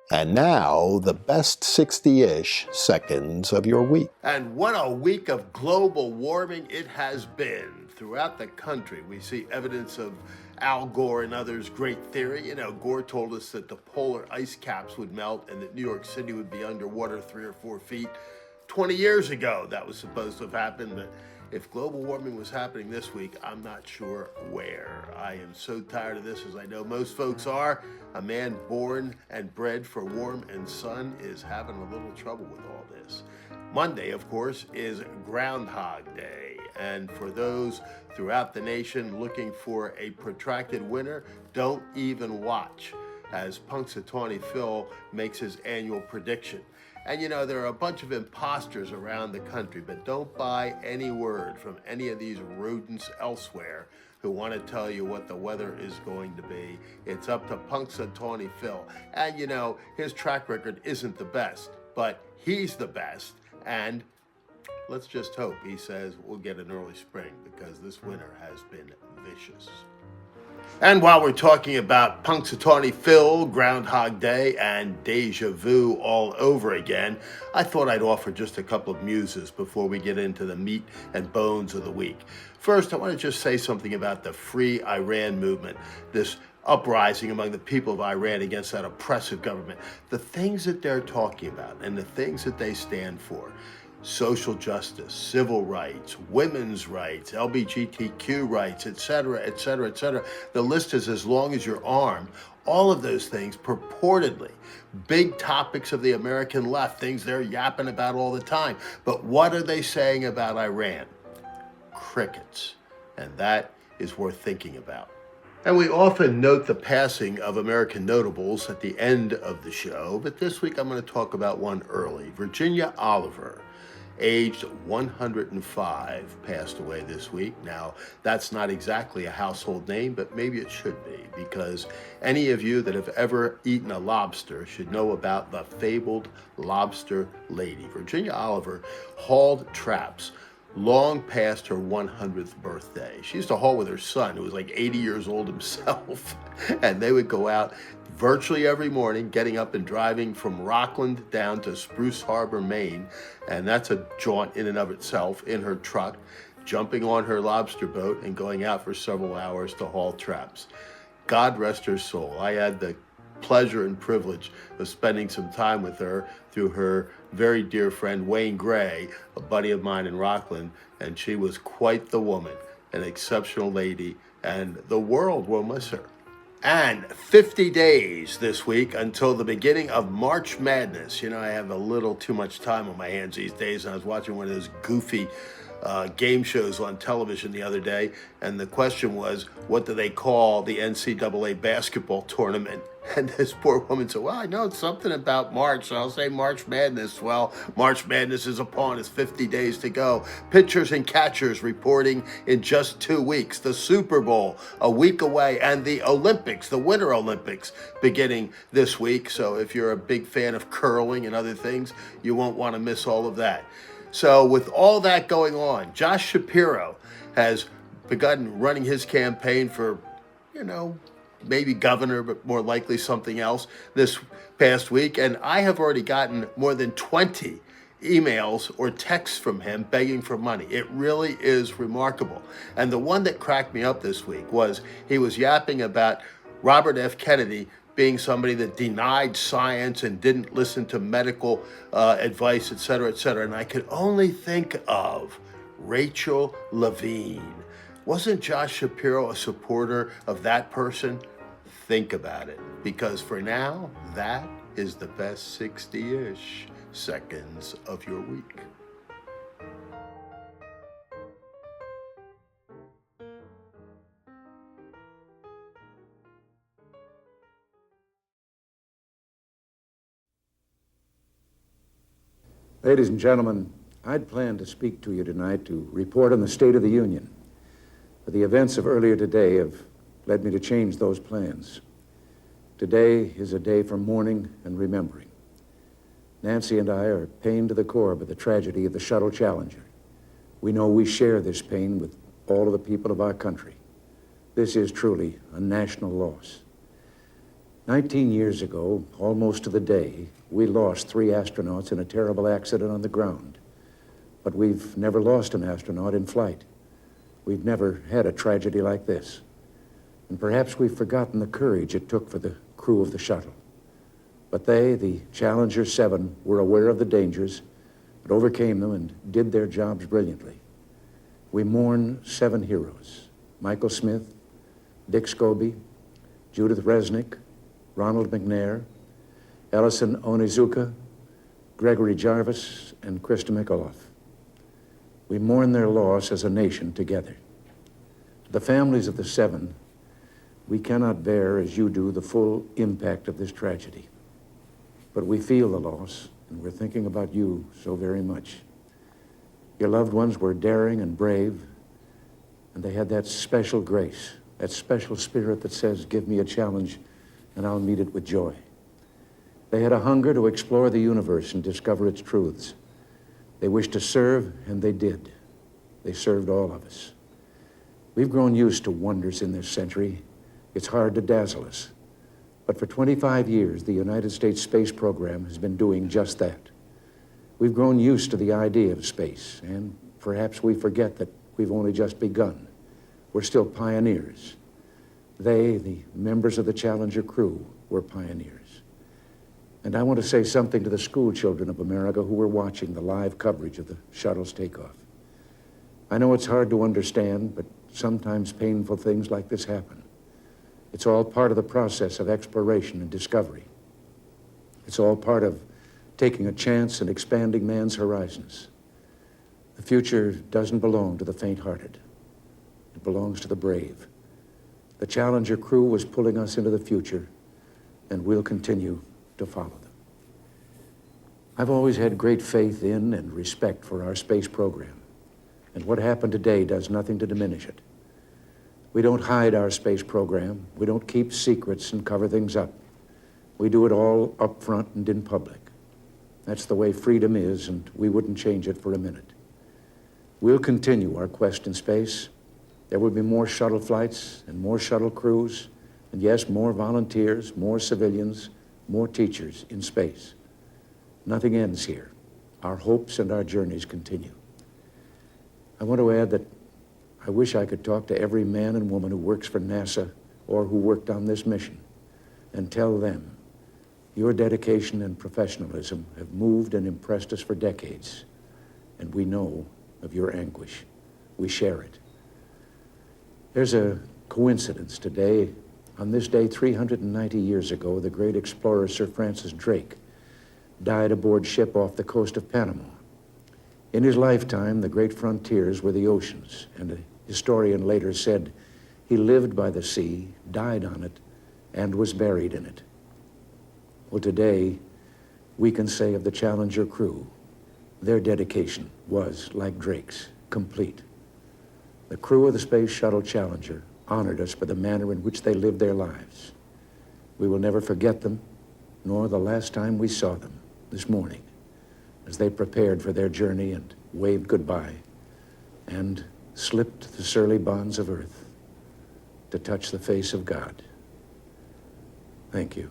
And now, the best 60-ish seconds of your week. And what a week of global warming it has been. Throughout the country, we see evidence of Al Gore and others' great theory. You know, Gore told us that the polar ice caps would melt and that New York City would be underwater 3 or 4 feet 20 years ago. That was supposed to have happened, but if global warming was happening this week, I'm not sure where. I am so tired of this, as I know most folks are. A man born and bred for warm and sun is having a little trouble with all this. Monday, of course, is Groundhog Day. And for those throughout the nation looking for a protracted winter, don't even watch, as Punxsutawney Phil makes his annual prediction. And you know, there are a bunch of imposters around the country, but don't buy any word from any of these rodents elsewhere who want to tell you what the weather is going to be. It's up to Punxsutawney Phil. And you know, his track record isn't the best, but he's the best. And let's just hope he says we'll get an early spring, because this winter has been vicious. And while we're talking about Punxsutawney Phil, Groundhog Day, and deja vu all over again, I thought I'd offer just a couple of muses before we get into the meat and bones of the week. First, I want to just say something about the Free Iran movement, this uprising among the people of Iran against that oppressive government. The things that they're talking about and the things that they stand for: social justice, civil rights, women's rights, LGBTQ rights, etc., etc., etc. The list is as long as your arm. All of those things purportedly big topics of the American left, things they're yapping about all the time. But what are they saying about Iran? Crickets. And that is worth thinking about. And we often note the passing of American notables at the end of the show, but this week I'm going to talk about one early. Virginia Oliver, aged 105, passed away this week. Now, that's not exactly a household name, but maybe it should be, because any of you that have ever eaten a lobster should know about the fabled Lobster Lady. Virginia Oliver hauled traps long past her 100th birthday. She used to haul with her son, who was like 80 years old himself, and they would go out virtually every morning, getting up and driving from Rockland down to Spruce Harbor, Maine, and that's a jaunt in and of itself, in her truck, jumping on her lobster boat and going out for several hours to haul traps. God rest her soul. I had the pleasure and privilege of spending some time with her through her very dear friend Wayne Gray, a buddy of mine in Rockland, and she was quite the woman, an exceptional lady, and the world will miss her. And 50 days this week until the beginning of March Madness. You know, I have a little too much time on my hands these days, and I was watching one of those goofy game shows on television the other day, and the question was, what do they call the NCAA basketball tournament? And this poor woman said, well, I know it's something about March, so I'll say March Madness. Well, March Madness is upon us, 50 days to go. Pitchers and catchers reporting in just 2 weeks. The Super Bowl a week away, and the Olympics, the Winter Olympics, beginning this week. So if you're a big fan of curling and other things, you won't want to miss all of that. So with all that going on, Josh Shapiro has begun running his campaign for, maybe governor, but more likely something else this past week. And I have already gotten more than 20 emails or texts from him begging for money. It really is remarkable. And the one that cracked me up this week was he was yapping about Robert F. Kennedy being somebody that denied science and didn't listen to medical advice, et cetera, et cetera. And I could only think of Rachel Levine. Wasn't Josh Shapiro a supporter of that person? Think about it, because for now, that is the best 60-ish seconds of your week. Ladies and gentlemen, I'd planned to speak to you tonight to report on the State of the Union. But the events of earlier today have led me to change those plans. Today is a day for mourning and remembering. Nancy and I are pained to the core by the tragedy of the Shuttle Challenger. We know we share this pain with all of the people of our country. This is truly a national loss. 19 years ago, almost to the day, we lost 3 astronauts in a terrible accident on the ground. But we've never lost an astronaut in flight. We've never had a tragedy like this. And perhaps we've forgotten the courage it took for the crew of the shuttle. But they, the Challenger 7, were aware of the dangers, but overcame them and did their jobs brilliantly. We mourn 7 heroes: Michael Smith, Dick Scobie, Judith Resnick, Ronald McNair, Ellison Onizuka, Gregory Jarvis, and Krista Mikaloff. We mourn their loss as a nation together. To the families of the 7, we cannot bear, as you do, the full impact of this tragedy. But we feel the loss, and we're thinking about you so very much. Your loved ones were daring and brave, and they had that special grace, that special spirit that says, give me a challenge, and I'll meet it with joy. They had a hunger to explore the universe and discover its truths. They wished to serve, and they did. They served all of us. We've grown used to wonders in this century. It's hard to dazzle us. But for 25 years, the United States space program has been doing just that. We've grown used to the idea of space, and perhaps we forget that we've only just begun. We're still pioneers. They, the members of the Challenger crew, were pioneers. And I want to say something to the school children of America who were watching the live coverage of the shuttle's takeoff. I know it's hard to understand, but sometimes painful things like this happen. It's all part of the process of exploration and discovery. It's all part of taking a chance and expanding man's horizons. The future doesn't belong to the faint-hearted. It belongs to the brave. The Challenger crew was pulling us into the future, and we'll continue to follow them. I've always had great faith in and respect for our space program, and what happened today does nothing to diminish it. We don't hide our space program. We don't keep secrets and cover things up. We do it all up front and in public. That's the way freedom is, and we wouldn't change it for a minute. We'll continue our quest in space. There will be more shuttle flights and more shuttle crews, and yes, more volunteers, more civilians, more teachers in space. Nothing ends here. Our hopes and our journeys continue. I want to add that I wish I could talk to every man and woman who works for NASA or who worked on this mission and tell them your dedication and professionalism have moved and impressed us for decades, and we know of your anguish. We share it. There's a coincidence today. On this day, 390 years ago, the great explorer Sir Francis Drake died aboard ship off the coast of Panama. In his lifetime, the great frontiers were the oceans, and a historian later said he lived by the sea, died on it, and was buried in it. Well, today, we can say of the Challenger crew, their dedication was, like Drake's, complete. The crew of the Space Shuttle Challenger honored us for the manner in which they lived their lives. We will never forget them, nor the last time we saw them this morning, as they prepared for their journey and waved goodbye and slipped the surly bonds of earth to touch the face of God. Thank you.